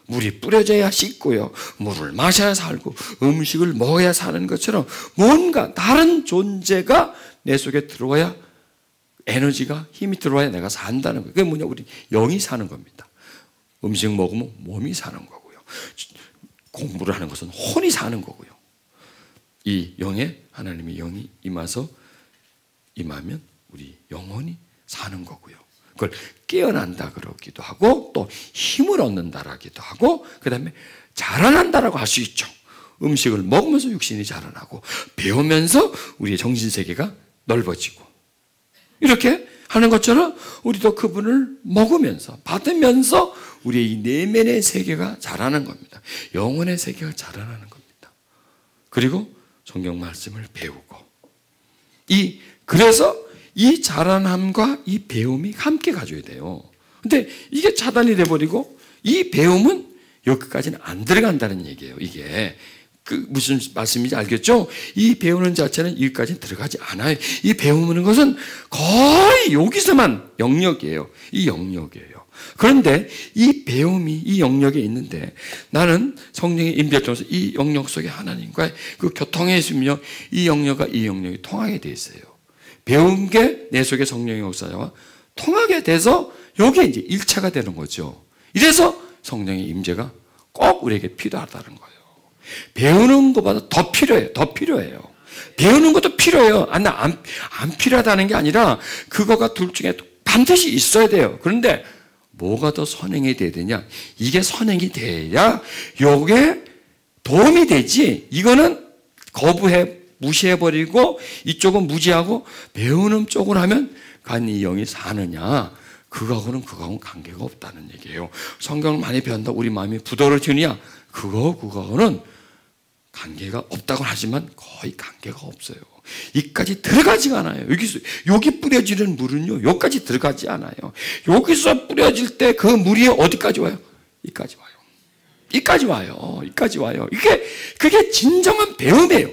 물이 뿌려져야 씻고요. 물을 마셔야 살고 음식을 먹어야 사는 것처럼 뭔가 다른 존재가 내 속에 들어와야 에너지가 힘이 들어와야 내가 산다는 거예요. 그게 뭐냐, 우리 영이 사는 겁니다. 음식 먹으면 몸이 사는 거고요. 공부를 하는 것은 혼이 사는 거고요. 이 영에 하나님의 영이 임하면 우리 영혼이 사는 거고요. 그걸 깨어난다 그러기도 하고 또 힘을 얻는다라기도 하고 그다음에 자라난다라고 할 수 있죠. 음식을 먹으면서 육신이 자라나고 배우면서 우리의 정신세계가 넓어지고 이렇게 하는 것처럼 우리도 그분을 먹으면서 받으면서 우리의 이 내면의 세계가 자라는 겁니다. 영혼의 세계가 자라나는 겁니다. 그리고 성경 말씀을 배우고 그래서 이 자라남과 이 배움이 함께 가져야 돼요. 근데 이게 차단이 돼버리고 이 배움은 여기까지는 안 들어간다는 얘기예요. 이게 무슨 말씀인지 알겠죠? 이 배우는 자체는 여기까지 들어가지 않아요. 이 배우는 것은 거의 여기서만 영역이에요. 이 영역이에요. 그런데 이 배움이 이 영역에 있는데 나는 성령의 임재점에서 이 영역 속에 하나님과의 그 교통에 있으며 이 영역과 이 영역이 통하게 돼 있어요. 배운 게 내 속에 성령의 역사와 통하게 돼서 여기에 이제 1차가 되는 거죠. 이래서 성령의 임재가 꼭 우리에게 필요하다는 거예요. 배우는 것보다 더 필요해요. 배우는 것도 필요해요. 안 필요하다는 게 아니라 그거가 둘 중에 반드시 있어야 돼요. 그런데 뭐가 더 선행이 돼야 되냐? 이게 선행이 돼야 이게 도움이 되지. 이거는 거부해 무시해버리고 이쪽은 무지하고 배우는 쪽으로 하면 과연 이 영이 사느냐? 그거하고는 관계가 없다는 얘기예요. 성경을 많이 배운다 우리 마음이 부드러워지느냐? 그거하고는 관계가 없다고 하지만 거의 관계가 없어요. 이까지 들어가지가 않아요. 여기 뿌려지는 물은요, 여기까지 들어가지 않아요. 여기서 뿌려질 때 그 물이 어디까지 와요? 이까지 와요. 이까지 와요. 이까지 와요. 그게 진정한 배움이에요.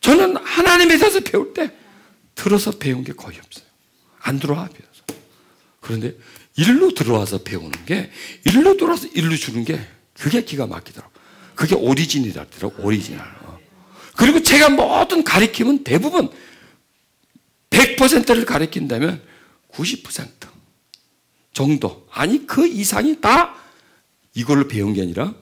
저는 하나님에 대해서 배울 때 들어서 배운 게 거의 없어요. 안 들어와, 배워서. 그런데 일로 들어와서 배우는 게, 일로 들어와서 일로 주는 게 그게 기가 막히더라고요. 그게 오리진이라더라고요. 오리지널. 그리고 제가 모든 가르침은 대부분 100%를 가르친다면 90% 정도, 아니 그 이상이 다 이걸로 배운 게 아니라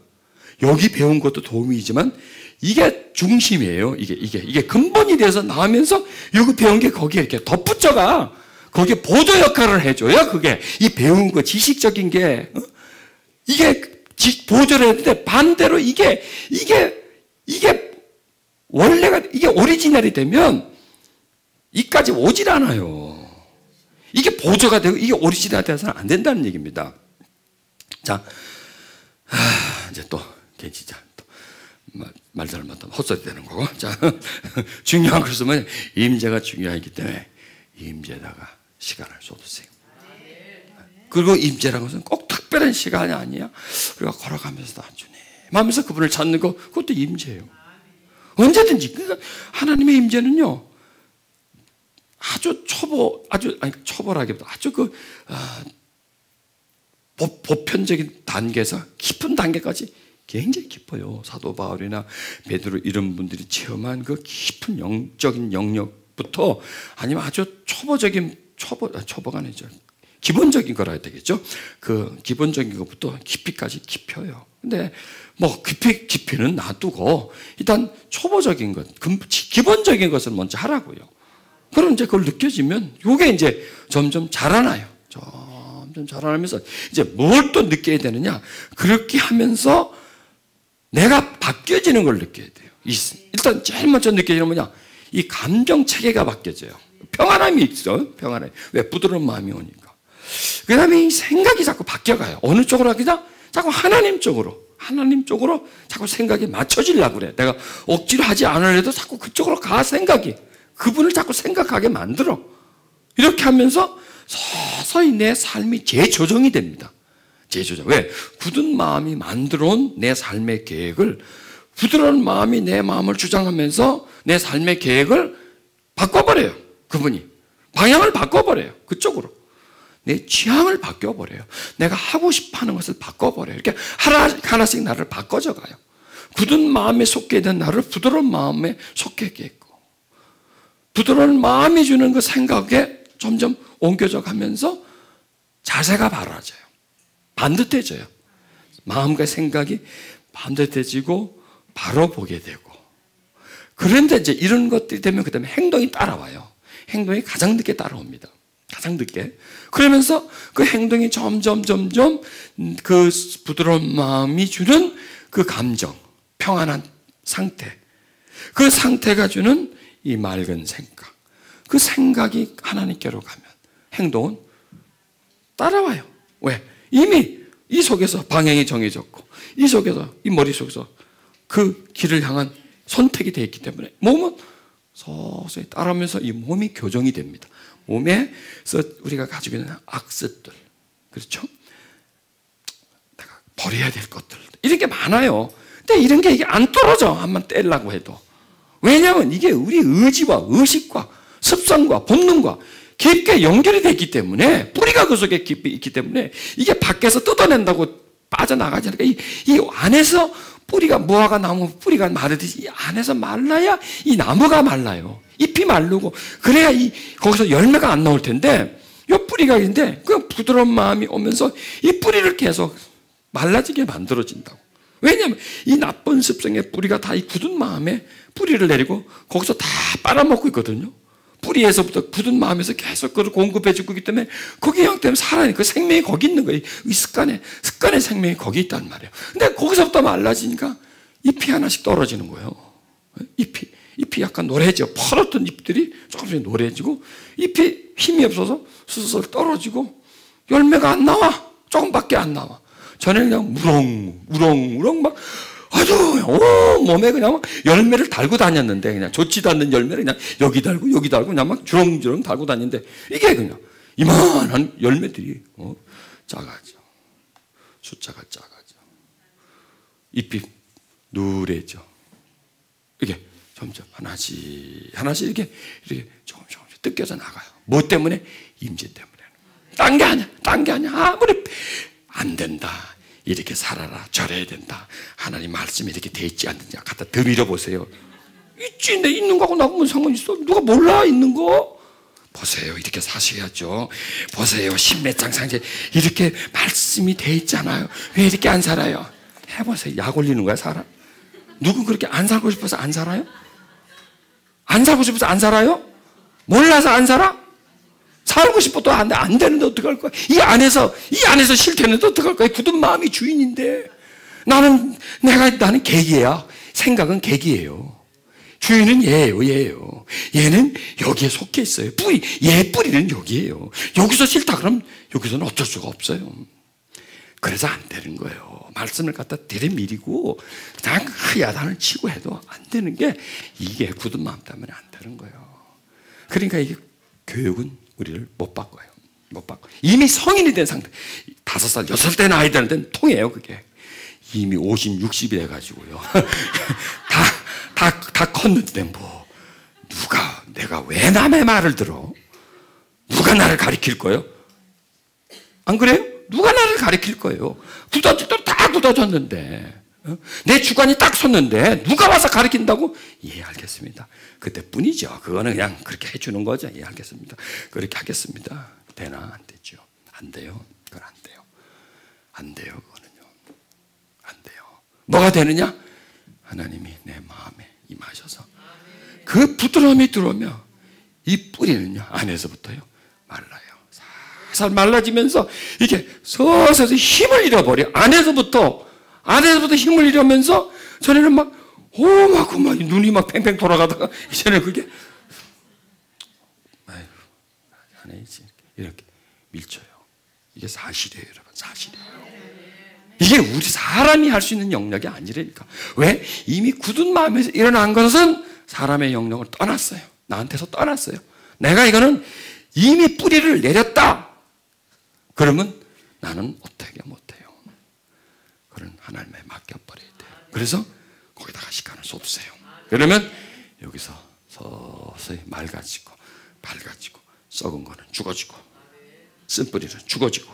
여기 배운 것도 도움이지만 이게 중심이에요. 이게 근본이 돼서 나오면서 여기 배운 게 거기에 이렇게 덧붙여가 거기에 보조 역할을 해줘요. 그게 이 배운 거 지식적인 게 이게 보조를 했는데 반대로 이게 원래가 이게 오리지널이 되면 이까지 오질 않아요. 이게 보조가 되고 이게 오리지널이 돼서는 안 된다는 얘기입니다. 자, 이제 또 진짜 말 잘못하면 헛소리 되는 거고. 자, 중요한 것은 임재가 중요하기 때문에 임재에다가 시간을 쏟으세요. 그리고 임재라는 것은 꼭 특별한 시간이 아니야. 우리가 걸어가면서 주님 하면서 그분을 찾는 거, 그것도 임재예요. 언제든지. 그러니까 하나님의 임재는요, 아주 초보라기보다 아주 보편적인 단계에서 깊은 단계까지 굉장히 깊어요. 사도 바울이나 베드로 이런 분들이 체험한 그 깊은 영적인 영역부터 아니면 아주 초보가 아니죠. 기본적인 거라 해야 되겠죠. 그 기본적인 것부터 깊이까지 깊어요. 근데 뭐 깊이는 놔두고 일단 초보적인 것, 기본적인 것을 먼저 하라고요. 그럼 이제 그걸 느껴지면 이게 이제 점점 자라나요. 점점 자라나면서 이제 뭘 또 느껴야 되느냐? 그렇게 하면서 내가 바뀌어지는 걸 느껴야 돼요. 일단 제일 먼저 느껴지는 뭐냐? 이 감정 체계가 바뀌어져요. 평안함이 있어. 평안함. 왜? 부드러운 마음이 오니까. 그 다음에 이 생각이 자꾸 바뀌어가요. 어느 쪽으로 하기다? 자꾸 하나님 쪽으로 자꾸 생각이 맞춰지려고 그래. 내가 억지로 하지 않으려도 자꾸 그쪽으로 가, 생각이. 그분을 자꾸 생각하게 만들어. 이렇게 하면서 서서히 내 삶이 재조정이 됩니다. 재조정. 왜? 굳은 마음이 만들어 온 내 삶의 계획을, 부드러운 마음이 내 마음을 주장하면서 내 삶의 계획을 바꿔버려요. 그분이. 방향을 바꿔버려요. 그쪽으로. 내 취향을 바꿔버려요. 내가 하고 싶어 하는 것을 바꿔버려요. 이렇게 하나씩 나를 바꿔져 가요. 굳은 마음에 속게 된 나를 부드러운 마음에 속게 했고, 부드러운 마음이 주는 그 생각에 점점 옮겨져 가면서 자세가 바라져요. 반듯해져요. 마음과 생각이 반듯해지고 바로 보게 되고. 그런데 이제 이런 것들이 되면 그 다음에 행동이 따라와요. 행동이 가장 늦게 따라옵니다. 가장 늦게. 그러면서 그 행동이 점점 그 부드러운 마음이 주는 그 감정, 평안한 상태, 그 상태가 주는 이 맑은 생각, 그 생각이 하나님께로 가면 행동은 따라와요. 왜? 이미 이 속에서 방향이 정해졌고, 이 속에서, 이 머릿속에서 그 길을 향한 선택이 되어 있기 때문에 몸은 서서히 따라오면서 이 몸이 교정이 됩니다. 몸에서 우리가 가지고 있는 악습들, 그렇죠? 내가 버려야 될 것들, 이런 게 많아요. 근데 이런 게 이게 안 떨어져. 한번 떼려고 해도. 왜냐하면 이게 우리 의지와 의식과 습성과 본능과 깊게 연결이 되어 있기 때문에, 뿌리가 그 속에 깊이 있기 때문에 이게 밖에서 뜯어낸다고 빠져나가지 않으니까 이 안에서 뿌리가, 무화과 나무 뿌리가 마르듯이 이 안에서 말라야 이 나무가 말라요. 잎이 마르고, 그래야 거기서 열매가 안 나올 텐데, 이 뿌리가 있는데, 그 부드러운 마음이 오면서 이 뿌리를 계속 말라지게 만들어진다고. 왜냐하면 이 나쁜 습성의 뿌리가 다 이 굳은 마음에 뿌리를 내리고 거기서 다 빨아먹고 있거든요. 뿌리에서부터 굳은 마음에서 계속 그걸 공급해주고 있기 때문에 거기 형 때문에 살아요. 그 생명이 거기 있는 거예요. 이 습관의 생명이 거기 있단 말이에요. 근데 거기서부터 말라지니까 잎이 하나씩 떨어지는 거예요. 잎이 잎이 약간 노래져. 펄었던 잎들이 조금씩 노래지고 잎이 힘이 없어서 스스로 떨어지고 열매가 안 나와. 조금밖에 안 나와. 전에는 그냥 우렁우렁 막 아주 몸에 그냥 막 열매를 달고 다녔는데 그냥 좋지도 않는 열매를 그냥 여기 달고 그냥 막 주렁주렁 달고 다니는데 이게 그냥 이만한 열매들이 작아져. 숫자가 작아져. 잎이 누래져. 이게 점점 하나씩 이렇게 조금씩 뜯겨져 나가요. 뭐 때문에? 임재 때문에. 딴 게 아니야. 아무리 안 된다. 이렇게 살아라. 절해야 된다. 하나님 말씀이 이렇게 돼 있지 않느냐. 갖다 더 밀어보세요. 있지. 내 있는 거하고 나하고 무슨 상관 있어? 누가 몰라 있는 거? 보세요. 이렇게 사셔야죠. 보세요. 십몇 장 상세 이렇게 말씀이 돼 있잖아요. 왜 이렇게 안 살아요? 해보세요. 약 올리는 거야 살아? 누군 그렇게 안 살고 싶어서 안 살아요? 안 살고 싶어서 안 살아요? 몰라서 안 살아? 살고 싶어도 안 되는데 어떡할 거야? 이 안에서 싫다는데 어떡할 거야? 굳은 마음이 주인인데 나는 계기야. 생각은 계기예요. 주인은 얘예요. 얘는 여기에 속해 있어요. 얘 뿌리는 여기예요. 여기서 싫다 그러면 여기서는 어쩔 수가 없어요. 그래서 안 되는 거예요. 말씀을 갖다 들이밀고 그냥 야단을 치고 해도 안 되는 게 이게 굳은 마음 때문에 안 되는 거예요. 그러니까 이게 교육은 우리를 못 바꿔요. 못 바꿔. 이미 성인이 된 상태. 5살, 6살 된 아이들한테는 통해요, 그게. 이미 50, 60이 돼가지고요. 다 컸는데 뭐. 내가 왜 남의 말을 들어? 누가 나를 가리킬 거예요? 안 그래요? 누가 나를 가리킬 거예요? 굳어졌다 다 굳어졌는데. 내 주관이 딱 섰는데 누가 와서 가르친다고? 예, 알겠습니다. 그때뿐이죠. 그거는 그냥 그렇게 해주는 거죠. 예, 알겠습니다. 그렇게 하겠습니다. 되나? 안 되죠. 안 돼요. 그건 안 돼요. 안 돼요. 그거는요. 안 돼요. 뭐가 되느냐? 하나님이 내 마음에 임하셔서 그 부드러움이 들어오면 이 뿌리는요 안에서부터요 말라요. 살살 말라지면서 이게 서서히 힘을 잃어버려. 안에서부터 힘을 잃으면서 전에는 막 눈이 막 팽팽 돌아가다가 이제는 그게 안에 이렇게 밀쳐요. 이게 사실이에요, 여러분. 사실이에요. 이게 우리 사람이 할 수 있는 영역이 아니라니까. 왜? 이미 굳은 마음에서 일어난 것은 사람의 영역을 떠났어요. 나한테서 떠났어요. 내가 이거는 이미 뿌리를 내렸다. 그러면 나는 어떻게 못해요. 그런 하나님에 맡겨버려야 돼요. 그래서 거기다가 시간을 쏟으세요. 그러면 여기서 서서히 맑아지고 밝아지고 썩은 거는 죽어지고 쓴뿌리는 죽어지고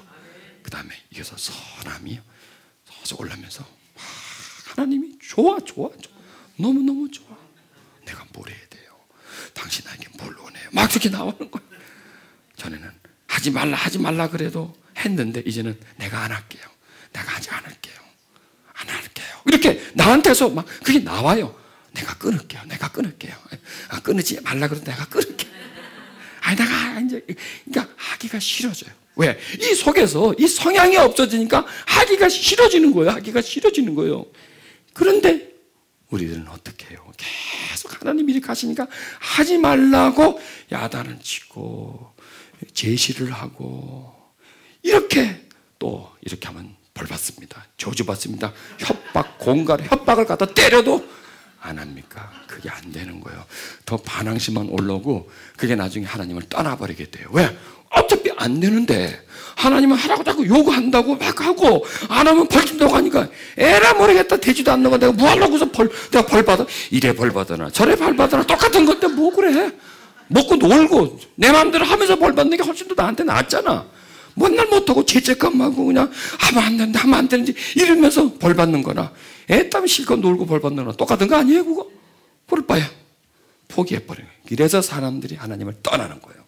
그 다음에 이게서 선함이 서서 올라면서 하나님이 좋아. 너무너무 좋아. 내가 뭘 해야 돼요? 당신 나에게 뭘 원해요? 막 그렇게 나오는 거예요. 전에는 하지 말라 그래도 했는데 이제는 내가 안 할게요. 내가 하지 않을게요. 안 할게요. 이렇게 나한테서 막 그게 나와요. 내가 끊을게요. 끊지 말라 그래도 내가 끊을게요. 내가 이제 그러니까 하기가 싫어져요. 왜? 이 속에서 이 성향이 없어지니까 하기가 싫어지는 거예요. 그런데 우리들은 어떻게 해요? 계속 하나님이 이렇게 하시니까 하지 말라고 야단을 치고 제시를 하고 이렇게 또 이렇게 하면 벌 받습니다. 저주 받습니다. 협박을 갖다 때려도 안 합니까? 그게 안 되는 거예요. 더 반항심만 올라오고 그게 나중에 하나님을 떠나버리게 돼요. 왜? 어차피 안 되는데 하나님은 하라고 자꾸 요구한다고 막 하고 안 하면 벌 준다고 하니까 에라 모르겠다. 되지도 않는 거 내가 뭐 하려고 해서 내가 벌 받아. 이래 벌 받아나 저래 벌 받아나 똑같은 건데 뭐 그래. 먹고 놀고 내 마음대로 하면서 벌 받는 게 훨씬 더 나한테 낫잖아. 뭔날 못하고 죄책감하고 그냥 하면 안 되는지 이러면서 벌 받는 거나 애땀 실컷 놀고 벌 받는 거나 똑같은 거 아니에요 그거? 그럴 바에 포기해버려요. 이래서 사람들이 하나님을 떠나는 거예요.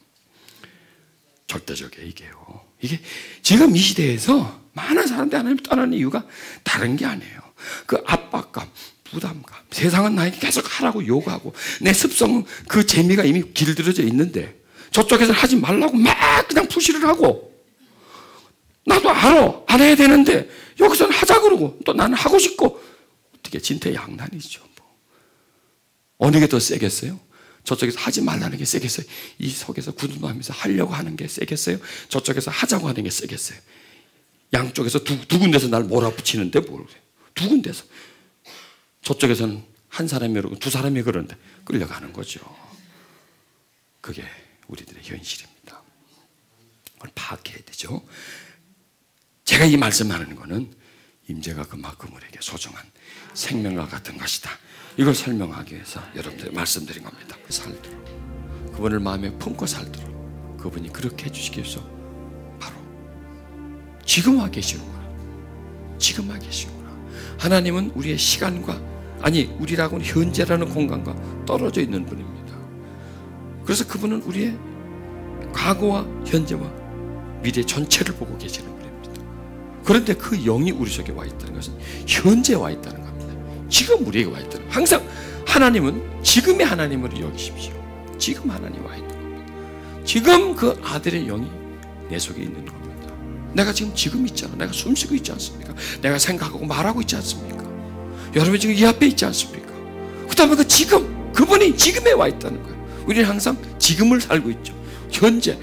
절대적이에요 이게요. 이게 지금 이 시대에서 많은 사람들이 하나님을 떠나는 이유가 다른 게 아니에요. 그 압박감, 부담감, 세상은 나에게 계속 하라고 요구하고 내 습성은 그 재미가 이미 길들여져 있는데 저쪽에서는 하지 말라고 막 그냥 푸시를 하고 나도 알아. 안 해야 되는데 여기서는 하자 그러고 또 나는 하고 싶고 어떻게 진퇴양난이죠. 뭐. 어느 게 더 세겠어요? 저쪽에서 하지 말라는 게 세겠어요? 이 속에서 굳어하면서 하려고 하는 게 세겠어요? 저쪽에서 하자고 하는 게 세겠어요? 양쪽에서 두 군데서 날 몰아붙이는데 뭘 그래요? 두 군데서. 저쪽에서는 한 사람이 그러고 두 사람이 그러는데 끌려가는 거죠. 그게 우리들의 현실입니다. 그걸 파악해야 되죠. 제가 이 말씀하는 거는 임재가 그만큼 우리에게 소중한 생명과 같은 것이다. 이걸 설명하기 위해서 여러분들 말씀드린 겁니다. 살도록, 그분을 마음에 품고 살도록 그분이 그렇게 해주시기 위해서 바로 지금 와 계시는구나. 지금 와 계시구나. 하나님은 우리의 시간과, 아니 우리라고는 현재라는 공간과 떨어져 있는 분입니다. 그래서 그분은 우리의 과거와 현재와 미래 전체를 보고 계시는 분입니다. 그런데 그 영이 우리 속에 와 있다는 것은 현재에 와 있다는 겁니다. 지금 우리에게 와 있다는, 항상 하나님은 지금의 하나님으로 여기십시오. 지금 하나님 와 있는 겁니다. 지금 그 아들의 영이 내 속에 있는 겁니다. 내가 지금 있잖아. 내가 숨쉬고 있지 않습니까? 내가 생각하고 말하고 있지 않습니까? 여러분 지금 이 앞에 있지 않습니까? 그 다음에 그 지금, 그분이 지금에 와 있다는 거예요. 우리는 항상 지금을 살고 있죠. 현재,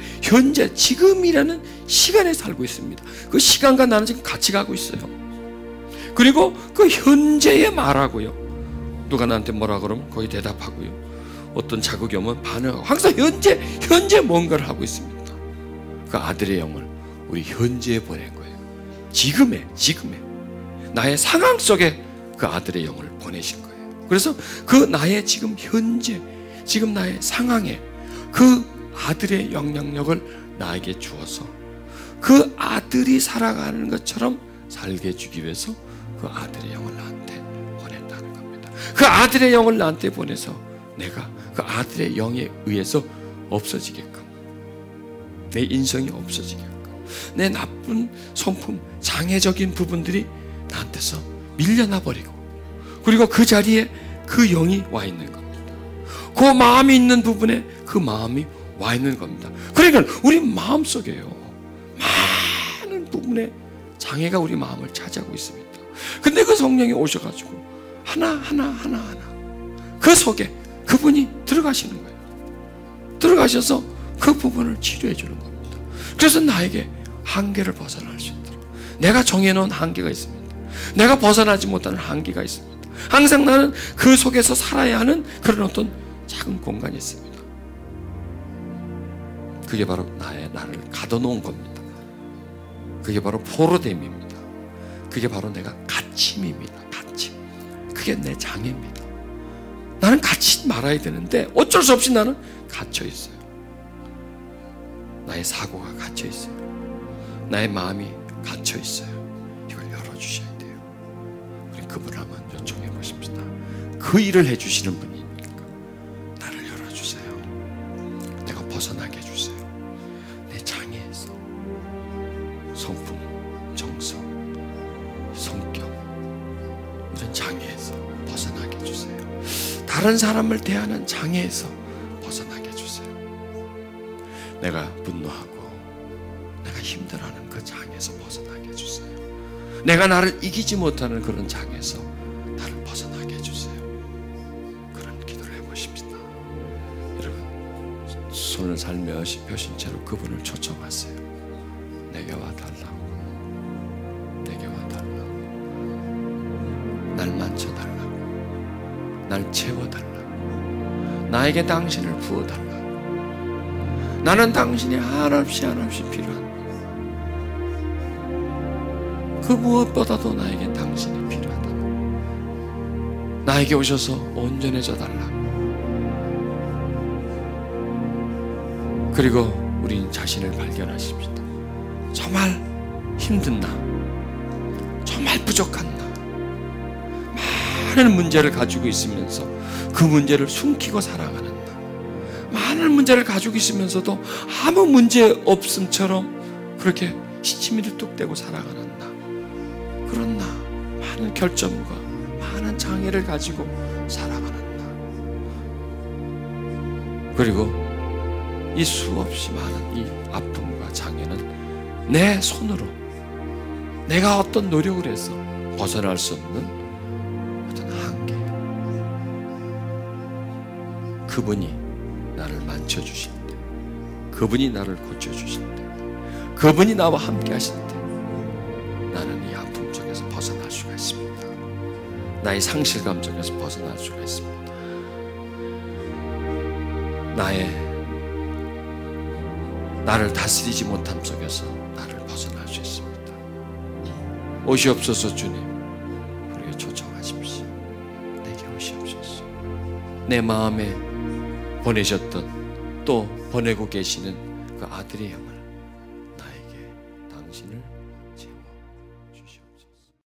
지금이라는 시간에 살고 있습니다. 그 시간과 나는 지금 같이 가고 있어요. 그리고 그 현재에 말하고요. 누가 나한테 뭐라 그러면 거기 대답하고요. 어떤 자극이 오면 반응하고, 항상 현재 뭔가를 하고 있습니다. 그 아들의 영을 우리 현재에 보낸 거예요. 지금에 나의 상황 속에 그 아들의 영을 보내신 거예요. 그래서 그 나의 지금 현재, 지금 나의 상황에 그 아들의 영향력을 나에게 주어서 그 아들이 살아가는 것처럼 살게 해주기 위해서 그 아들의 영을 나한테 보낸다는 겁니다. 그 아들의 영을 나한테 보내서 내가 그 아들의 영에 의해서 없어지게끔, 내 인성이 없어지게끔, 내 나쁜 성품, 장애적인 부분들이 나한테서 밀려나 버리고, 그리고 그 자리에 그 영이 와 있는 겁니다. 그 마음이 있는 부분에 그 마음이 와 있는 겁니다. 그러니까 우리 마음속에요, 많은 부분에 장애가 우리 마음을 차지하고 있습니다. 근데 그 성령이 오셔가지고 하나 그 속에 그분이 들어가시는 거예요. 들어가셔서 그 부분을 치료해 주는 겁니다. 그래서 나에게 한계를 벗어날 수 있도록, 내가 정해놓은 한계가 있습니다. 내가 벗어나지 못하는 한계가 있습니다. 항상 나는 그 속에서 살아야 하는 그런 어떤 작은 공간이 있습니다. 그게 바로 나를 가둬놓은 겁니다. 그게 바로 포로됨입니다. 그게 바로 내가 갇힘입니다. 갇힘. 그게 내 장애입니다. 나는 갇히지 말아야 되는데 어쩔 수 없이 나는 갇혀 있어요. 나의 사고가 갇혀 있어요. 나의 마음이 갇혀 있어요. 이걸 열어주셔야 돼요. 우리 그분을 한번 요청해 보십시다. 그 일을 해주시는 분이니까 나를 열어주세요. 내가 벗어나게 해주세요. 내 장애에서, 성품, 정서, 성격, 이런 장애에서 벗어나게 해주세요. 다른 사람을 대하는 장애에서 벗어나게 해주세요. 내가 분노하고 내가 힘들어하는 그 장애에서 벗어나게 해주세요. 내가 나를 이기지 못하는 그런 장애에서 나를 벗어나게 해주세요. 그런 기도를 해보십시다. 여러분, 손을 살며시 펴신 채로 그분을 초청하세요. 내게 와달라고, 내게 와달라고, 날 만져달라고, 날 채워달라고, 나에게 당신을 부어달라고. 나는 당신이 한없이 필요한, 그 무엇보다도 나에게 당신이 필요하다. 나에게 오셔서 온전해져 달라고. 그리고 우린 자신을 발견하십시다. 정말 힘든 나, 정말 부족한 나, 많은 문제를 가지고 있으면서 그 문제를 숨기고 살아가는 나, 많은 문제를 가지고 있으면서도 아무 문제 없음처럼 그렇게 시치미를 뚝 떼고 살아가는 나, 그런 나, 많은 결점과 많은 장애를 가지고 살아가는 나, 그리고 이 수없이 많은 이 아픔과 장애는 내 손으로 내가 어떤 노력을 해서 벗어날 수 없는 어떤 한계, 그분이 나를 만져주실 때, 그분이 나를 고쳐주실 때, 그분이 나와 함께 하실 때 나는 이 아픔 속에서 벗어날 수가 있습니다. 나의 상실감 속에서 벗어날 수가 있습니다. 나를 다스리지 못함 속에서 나를 벗어날 수 있습니다. 오시옵소서. 주님, 우리에게 초청하십시오. 내게 오시옵소서. 내 마음에 보내셨던, 또 보내고 계시는 그 아들의 영을